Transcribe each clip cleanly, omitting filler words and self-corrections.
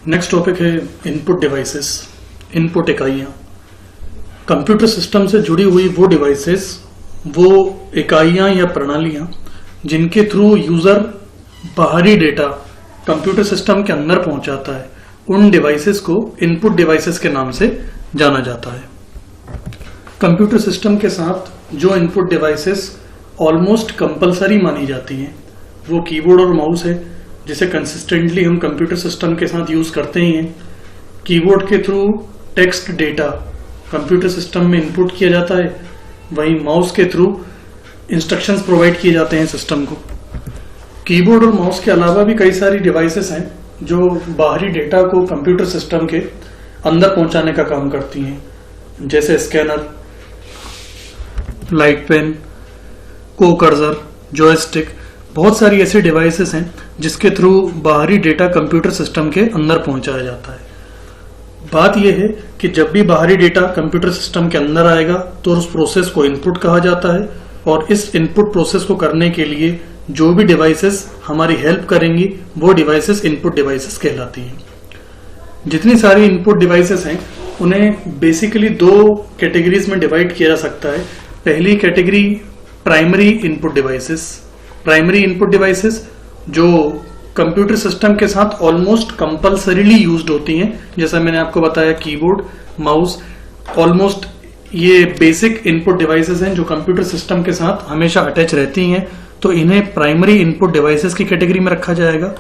Next topic है input devices, input इकाइयां। Computer system से जुड़ी हुई वो डिवाइसेस, वो इकाइयां या प्रणालियां जिनके थ्रू यूजर बाहरी डेटा कंप्यूटर सिस्टम के अंदर पहुंचाता है, उन डिवाइसेस को इनपुट डिवाइसेस के नाम से जाना जाता है। कंप्यूटर सिस्टम के साथ जो इनपुट डिवाइसेस ऑलमोस्ट कंपलसरी मानी जाती हैं वो कीबोर्ड और माउस है, जिसे कंसिस्टेंटली हम कंप्यूटर सिस्टम के साथ यूज करते ही हैं। कीबोर्ड के through text data computer system में इनपुट किया जाता है, वहीं माउस के थ्रू इंस्ट्रक्शंस प्रोवाइड किए जाते हैं सिस्टम को। कीबोर्ड और माउस के अलावा भी कई सारी डिवाइसेस हैं जो बाहरी डेटा को कंप्यूटर सिस्टम के अंदर पहुंचाने का काम करती हैं, जैसे स्कैनर, लाइट पेन, को कर्सर, जॉयस्टिक। बहुत सारी ऐसी डिवाइसेस हैं जिसके थ्रू बाहरी डेटा कंप्यूटर सिस्टम के अंदर पहुंचाया जाता है। बात यह है कि जब भी बाहरी डेटा कंप्यूटर सिस्टम के अंदर आएगा तो उस प्रोसेस को इनपुट कहा जाता है, और इस इनपुट प्रोसेस को करने के लिए जो भी डिवाइसेस हमारी हेल्प करेंगी वो डिवाइसेस इनपुट डिवाइसेस कहलाती हैं। जितनी सारी इनपुट डिवाइसेस हैं उन्हें बेसिकली दो कैटेगरीज में डिवाइड किया जा सकता है। पहली category primary input devices. Primary input devices जो कंप्यूटर सिस्टम के साथ ऑलमोस्ट कंपल्सरीली यूज्ड होती हैं, जैसा मैंने आपको बताया कीबोर्ड, माउस, ऑलमोस्ट ये बेसिक इनपुट डिवाइसेस हैं जो कंप्यूटर सिस्टम के साथ हमेशा अटैच रहती हैं, तो इन्हें प्राइमरी इनपुट डिवाइसेस की कैटेगरी में रखा जाएगा।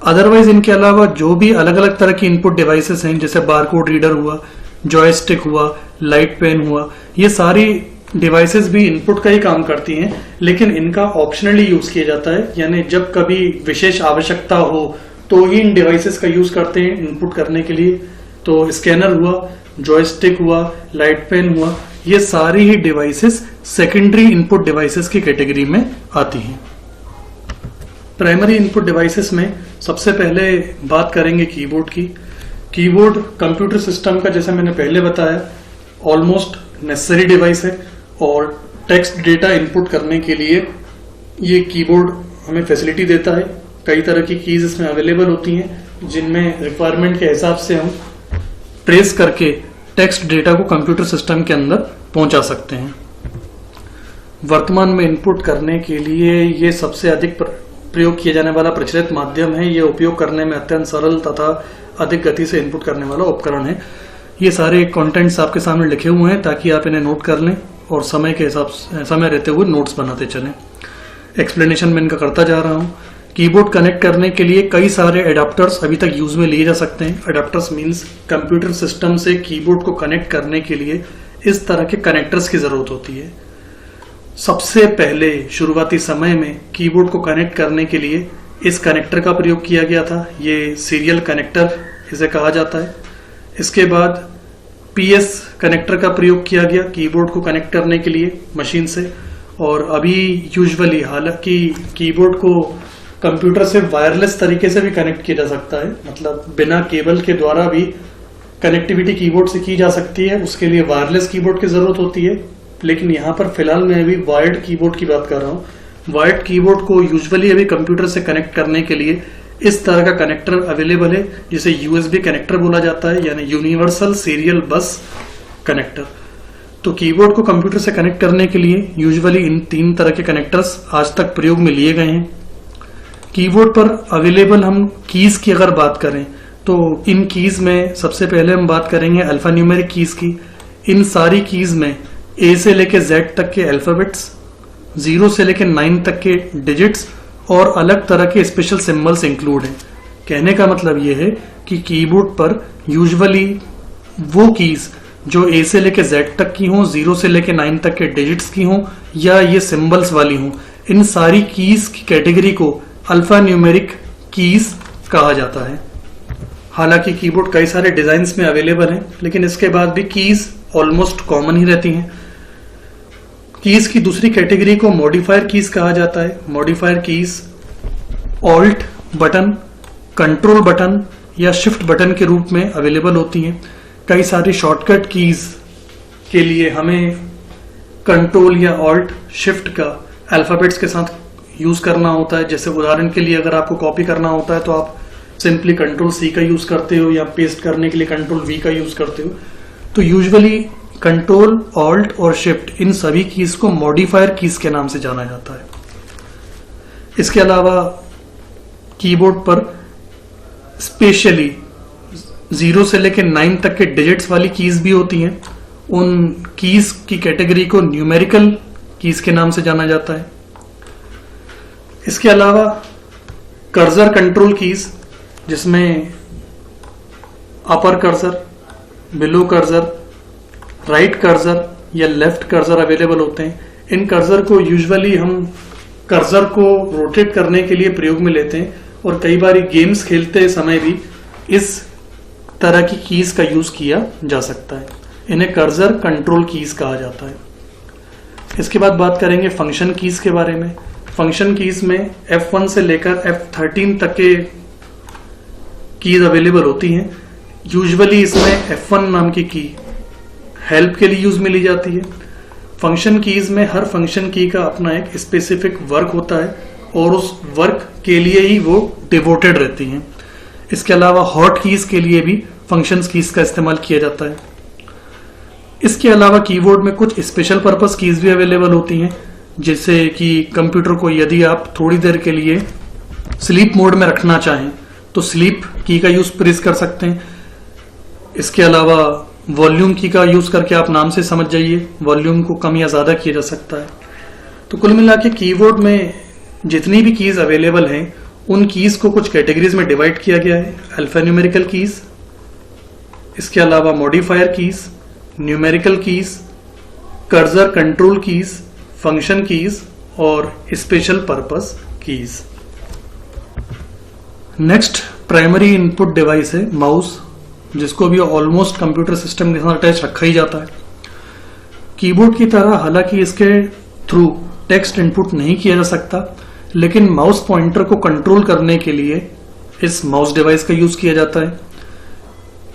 अदरवाइज इनके अलावा जो भी अलग अलग तरह की इनपुट डिवाइसेस हैं, जैसे बारकोड रीडर हुआ, जॉयस्टिक हुआ, लाइट पेन हुआ, ये सारी डिवाइसेस भी इनपुट का ही काम करती हैं, लेकिन इनका ऑप्शनली यूज किया जाता है, यानी जब कभी विशेष आवश्यकता हो तो ही इन डिवाइसेस का यूज करते हैं इनपुट करने के लिए। तो स्कैनर हुआ, जॉयस्टिक हुआ, लाइट पेन हुआ, ये सारी ही डिवाइसेस सेकेंडरी इनपुट डिवाइसेस की कैटेगरी में आती हैं। प्राइमरी इनपुट डिवाइसेस में सबसे पहले बात करेंगे कीबोर्ड की। कीबोर्ड कंप्यूटर सिस्टम का, जैसा मैंने पहले बताया, ऑलमोस्ट नेसेसरी डिवाइस है, और टेक्स्ट डेटा इनपुट करने के लिए ये कीबोर्ड हमें फैसिलिटी देता है। कई तरह की कीज इसमें अवेलेबल होती हैं जिनमें रिक्वायरमेंट के हिसाब से हम ट्रेस करके टेक्स्ट डेटा को कंप्यूटर सिस्टम के अंदर पहुंचा सकते हैं। वर्तमान में इनपुट करने के लिए ये सबसे अधिक प्रयोग किया जाने वाला प्रचलित माध्यम है। ये उपयोग करने में अत्यंत सरल तथा अधिक गति से इनपुट करने वाला उपकरण है। ये सारे कंटेंट्स आपके सामने लिखे हुए हैं ताकि आप इन्हें नोट कर लें और समय के हिसाब से, समय रहते हुए नोट्स बनाते चलें। एक्सप्लेनेशन में इनका करता जा रहा हूँ। कीबोर्ड कनेक्ट करने के लिए कई सारे एडाप्टर्स अभी तक यूज में लिए जा सकते हैं। एडाप्टर्स मीन्स कंप्यूटर सिस्टम से कीबोर्ड को कनेक्ट करने के लिए इस तरह के कनेक्टर्स की जरूरत होती है। सबसे पहले शुरुआती समय में कीबोर्ड को कनेक्ट करने के लिए इस कनेक्टर का प्रयोग किया गया था। ये सीरियल कनेक्टर इसे कहा जाता है। इसके बाद PS कनेक्टर का प्रयोग किया गया कीबोर्ड को कनेक्ट करने के लिए मशीन से। और अभी यूजुअली, हालांकि कीबोर्ड को कंप्यूटर से वायरलेस तरीके से भी कनेक्ट किया जा सकता है, मतलब बिना केबल के द्वारा भी कनेक्टिविटी कीबोर्ड से की जा सकती है। उसके लिए वायरलेस कीबोर्ड की जरूरत होती है, लेकिन यहाँ पर फिलहाल मैं अभी वायर्ड कीबोर्ड की बात कर रहा हूँ। वायर्ड कीबोर्ड को यूजुअली अभी कंप्यूटर से कनेक्ट करने के लिए इस तरह का कनेक्टर अवेलेबल है, जिसे USB कनेक्टर बोला जाता है, यानी यूनिवर्सल सीरियल बस कनेक्टर। तो कीबोर्ड को कंप्यूटर से कनेक्ट करने के लिए यूजुअली इन 3 तरह के कनेक्टर्स आज तक प्रयोग में लिए गए हैं। कीबोर्ड पर अवेलेबल हम कीज की अगर बात करें तो इन कीज में सबसे पहले हम बात करेंगे अल्फा न्यूमेरिक कीज की। इन सारी कीज में A से लेके Z तक के अल्फाबेट्स, 0 से लेके 9 तक के डिजिट्स और अलग तरह के स्पेशल सिंबल्स इंक्लूड हैं। कहने का मतलब यह है कि कीबोर्ड पर यूजुअली वो कीज जो A से लेके Z तक की हों, 0 से लेके 9 तक के डिजिट्स की हों, या ये सिंबल्स वाली हों, इन सारी कीज की कैटेगरी को अल्फा न्यूमेरिक कीज कहा जाता है। हालांकि कीबोर्ड कई सारे डिजाइन्स में अवेलेबल हैं, लेकिन इसके बाद भी कीज ऑलमोस्ट कॉमन ही रहती हैं। कीज की दूसरी कैटेगरी को मॉडिफायर कीज कहा जाता है। Modifier keys alt button, control button या शिफ्ट बटन के रूप में अवेलेबल होती हैं। कई सारी शॉर्टकट कीज के लिए हमें कंट्रोल या ऑल्ट शिफ्ट का अल्फाबेट्स के साथ यूज करना होता है। जैसे उदाहरण के लिए अगर आपको कॉपी करना होता है तो आप सिंपली कंट्रोल सी का यूज करते हो या पेस्ट करने के लिए कंट्रोल वी का यूज करते हो, तो यूजुअली कंट्रोल, ऑल्ट और शिफ्ट इन सभी कीज को मॉडिफायर कीज के नाम से जाना जाता है। इसके अलावा कीबोर्ड पर स्पेशली 0 से लेकर 9 तक के डिजिट्स वाली कीज भी होती हैं। उन कीज की कैटेगरी को न्यूमेरिकल कीज के नाम से जाना जाता है। इसके अलावा कर्सर कंट्रोल कीज, जिसमें upper cursor, below cursor, right cursor या लेफ्ट कर्सर अवेलेबल होते हैं। इन कर्सर को यूजुअली हम कर्सर को रोटेट करने के लिए प्रयोग में लेते हैं और कई बार गेम्स खेलते समय भी इस तरह की कीज का यूज किया जा सकता है। इन्हें कर्सर कंट्रोल कीज कहा जाता है। इसके बाद बात करेंगे फंक्शन कीज के बारे में। फंक्शन कीज में F1 से लेकर F13 तक के कीज अवेलेबल होती हैं। यूजुअली इसमें F1 नाम की की हेल्प के लिए यूज में ली जाती है। फंक्शन कीज में हर फंक्शन की का अपना एक स्पेसिफिक वर्क होता है और उस वर्क के लिए ही वो डिवोटेड रहती हैं। इसके अलावा हॉट कीज के लिए भी फंक्शंस कीज का इस्तेमाल किया जाता है। इसके अलावा कीबोर्ड में कुछ स्पेशल पर्पस कीज भी अवेलेबल होती हैं, जैसे कि कंप्यूटर को यदि आप थोड़ी देर के लिए स्लीप मोड में रखना चाहें तो स्लीप की का यूज प्रेस कर सकते हैं। इसके अलावा वॉल्यूम की का यूज करके आप नाम से समझ जाइए, वॉल्यूम को कम या ज्यादा किया जा सकता है। तो कुल मिला के कीबोर्ड में जितनी भी कीज अवेलेबल हैं उन कीज को कुछ कैटेगरीज में डिवाइड किया गया है। अल्फान्यूमेरिकल कीज, इसके अलावा modifier keys, numerical keys, cursor control keys, function keys और special purpose keys. Next primary input device है माउस, जिसको भी ऑलमोस्ट कंप्यूटर सिस्टम के साथ अटैच रखा ही जाता है। कीबोर्ड की तरह हालांकि इसके थ्रू टेक्स्ट इनपुट नहीं किया जा सकता, लेकिन माउस पॉइंटर को कंट्रोल करने के लिए इस माउस डिवाइस का यूज किया जाता है।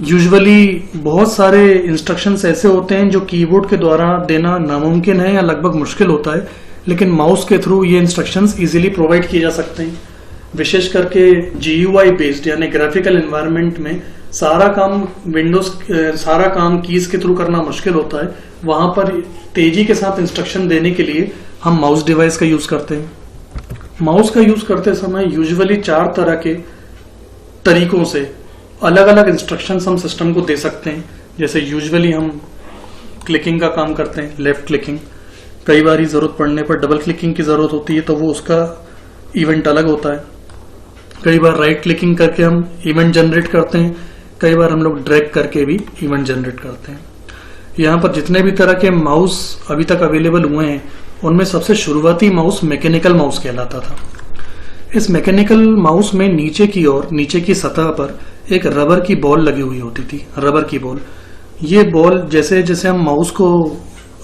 यूजुअली बहुत सारे इंस्ट्रक्शंस ऐसे होते हैं जो कीबोर्ड के द्वारा देना नामुमकिन है या लगभग मुश्किल होता है, लेकिन माउस के थ्रू ये इंस्ट्रक्शंस इजीली प्रोवाइड किए जा सकते हैं। विशेष करके GUI बेस्ड यानी ग्राफिकल एनवायरनमेंट में सारा काम कीज के थ्रू करना मुश्किल होता है। वहां पर तेजी के साथ इंस्ट्रक्शन देने के लिए हम माउस डिवाइस का यूज करते हैं। माउस का यूज करते समय यूजुअली 4 तरह के तरीकों से अलग अलग इंस्ट्रक्शंस हम सिस्टम को दे सकते हैं। जैसे यूजुअली हम क्लिकिंग का काम करते हैं, लेफ्ट क्लिकिंग। कई बार ही जरूरत पड़ने पर डबल क्लिकिंग की जरूरत होती है, तो वो उसका इवेंट अलग होता है। कई बार राइट क्लिकिंग करके हम इवेंट जनरेट करते हैं, कई बार हम लोग ड्रैग करके भी इवेंट जनरेट करते हैं। यहाँ पर जितने भी तरह के माउस अभी तक अवेलेबल हुए हैं उनमें सबसे शुरुआती माउस मैकेनिकल माउस कहलाता था। इस मैकेनिकल माउस में नीचे की ओर, नीचे की सतह पर एक रबर की बॉल लगी हुई होती थी, रबर की बॉल। ये बॉल जैसे जैसे हम माउस को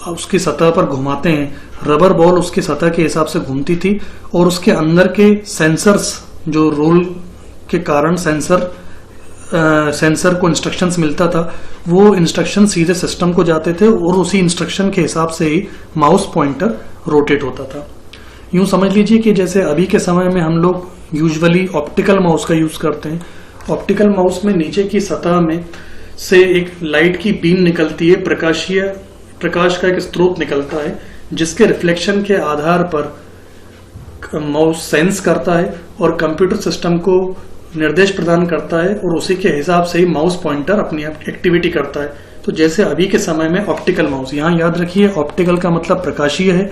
उसकी सतह पर घुमाते हैं, रबर बॉल उसकी सतह के हिसाब से घूमती थी और उसके अंदर के सेंसर्स, जो रोल के कारण सेंसर को इंस्ट्रक्शंस मिलता था, वो इंस्ट्रक्शन सीधे सिस्टम को जाते थे और उसी इंस्ट्रक्शन के हिसाब से ही माउस पॉइंटर रोटेट होता था। यूं समझ लीजिए कि जैसे अभी के समय में हम लोग यूजुअली ऑप्टिकल माउस का यूज करते हैं। ऑप्टिकल माउस में नीचे की सतह में से एक लाइट की बीम निकलती है, प्रकाश का एक स्रोत निकलता है, जिसके रिफ्लेक्शन के आधार पर माउस सेंस करता है और कंप्यूटर सिस्टम को निर्देश प्रदान करता है और उसी के हिसाब से ही माउस पॉइंटर अपनी एक्टिविटी करता है। तो जैसे अभी के समय में ऑप्टिकल माउस, यहाँ याद रखिए ऑप्टिकल का मतलब प्रकाशीय है,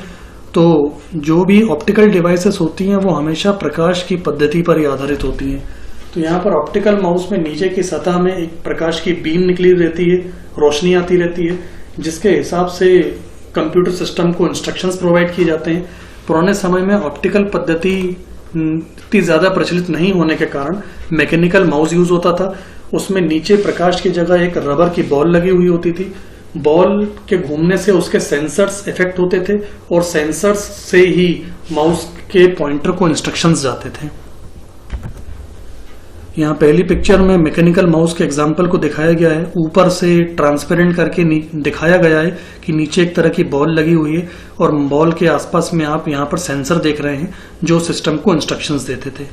तो जो भी ऑप्टिकल डिवाइसेस होती हैं वो हमेशा प्रकाश की पद्धति पर ही आधारित होती हैं। तो यहाँ पर ऑप्टिकल माउस में नीचे की सतह में एक प्रकाश की बीम निकली रहती है, रोशनी आती रहती है, जिसके हिसाब से कंप्यूटर सिस्टम को इंस्ट्रक्शंस प्रोवाइड किए जाते हैं। पुराने समय में ऑप्टिकल पद्धति इतनी ज्यादा प्रचलित नहीं होने के कारण मैकेनिकल माउस यूज होता था। उसमें नीचे प्रकाश की जगह एक रबर की बॉल लगी हुई होती थी। बॉल के घूमने से उसके सेंसर्स इफेक्ट होते थे और सेंसर्स से ही माउस के पॉइंटर को इंस्ट्रक्शंस जाते थे। यहाँ पहली पिक्चर में मैकेनिकल माउस के एग्जाम्पल को दिखाया गया है। ऊपर से ट्रांसपेरेंट करके दिखाया गया है कि नीचे एक तरह की बॉल लगी हुई है और बॉल के आसपास में आप यहाँ पर सेंसर देख रहे हैं जो सिस्टम को इंस्ट्रक्शंस देते थे।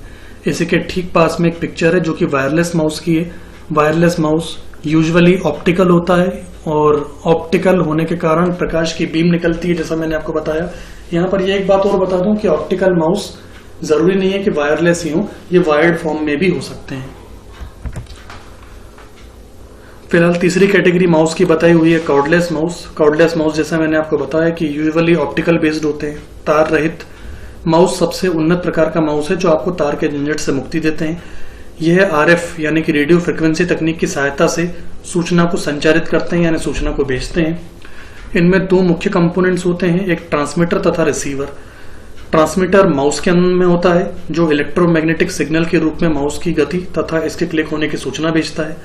इसी के ठीक पास में एक पिक्चर है जो कि वायरलेस माउस की है। वायरलेस माउस यूजुअली ऑप्टिकल होता है और ऑप्टिकल होने के कारण प्रकाश की बीम निकलती है, जैसा मैंने आपको बताया। यहाँ पर ये एक बात और बता दूं कि ऑप्टिकल माउस जरूरी नहीं है कि वायरलेस ही हो, ये वायर्ड फॉर्म में भी हो सकते हैं। फिलहाल तीसरी कैटेगरी माउस की बताई हुई है कॉर्डलेस माउस। कॉर्डलेस माउस जैसा मैंने आपको बताया कि यूजुअली ऑप्टिकल बेस्ड होते हैं, तार रहित। माउस सबसे उन्नत प्रकार का माउस है जो आपको तार के झंझट से मुक्ति देते हैं। यह आरएफ यानी कि रेडियो फ्रिक्वेंसी तकनीक की सहायता से सूचना को संचारित करते हैं यानी सूचना को भेजते हैं। इनमें दो मुख्य कंपोनेंट्स होते हैं, एक ट्रांसमीटर तथा रिसीवर। ट्रांसमीटर माउस के अंदर में होता है जो इलेक्ट्रोमैग्नेटिक सिग्नल के रूप में माउस की गति तथा इसके क्लिक होने की सूचना भेजता है।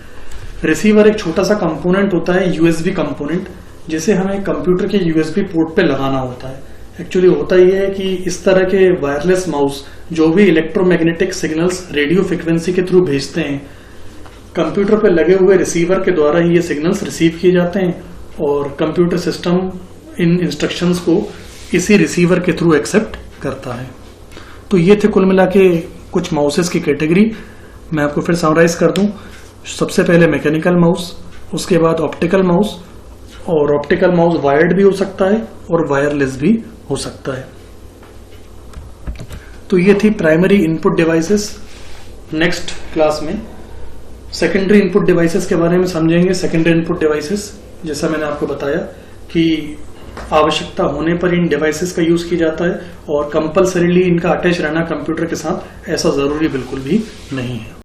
रिसीवर एक छोटा सा कंपोनेंट होता है, यूएसबी कंपोनेंट, जिसे हमें कंप्यूटर के यूएसबी पोर्ट पे लगाना होता है। एक्चुअली होता यह है कि इस तरह के वायरलेस माउस जो भी इलेक्ट्रोमैग्नेटिक सिग्नल्स रेडियो फ्रिक्वेंसी के थ्रू भेजते हैं, कंप्यूटर पे लगे हुए रिसीवर के द्वारा ही ये सिग्नल्स रिसीव किए जाते हैं और कंप्यूटर सिस्टम इन इंस्ट्रक्शंस को इसी रिसीवर के थ्रू एक्सेप्ट करता है। तो ये थे कुल मिला के कुछ माउसेस की कैटेगरी। मैं आपको फिर समराइज कर दूं। सबसे पहले मैकेनिकल माउस, उसके बाद ऑप्टिकल माउस, और ऑप्टिकल माउस वायर्ड भी हो सकता है और वायरलेस भी हो सकता है। तो ये थी primary input devices. Next class में सेकेंडरी इनपुट डिवाइसेस के बारे में समझेंगे। सेकेंडरी इनपुट डिवाइसेस जैसा मैंने आपको बताया कि आवश्यकता होने पर इन डिवाइसेस का यूज किया जाता है और कंपल्सरीली इनका अटैच रहना कंप्यूटर के साथ ऐसा जरूरी बिल्कुल भी नहीं है।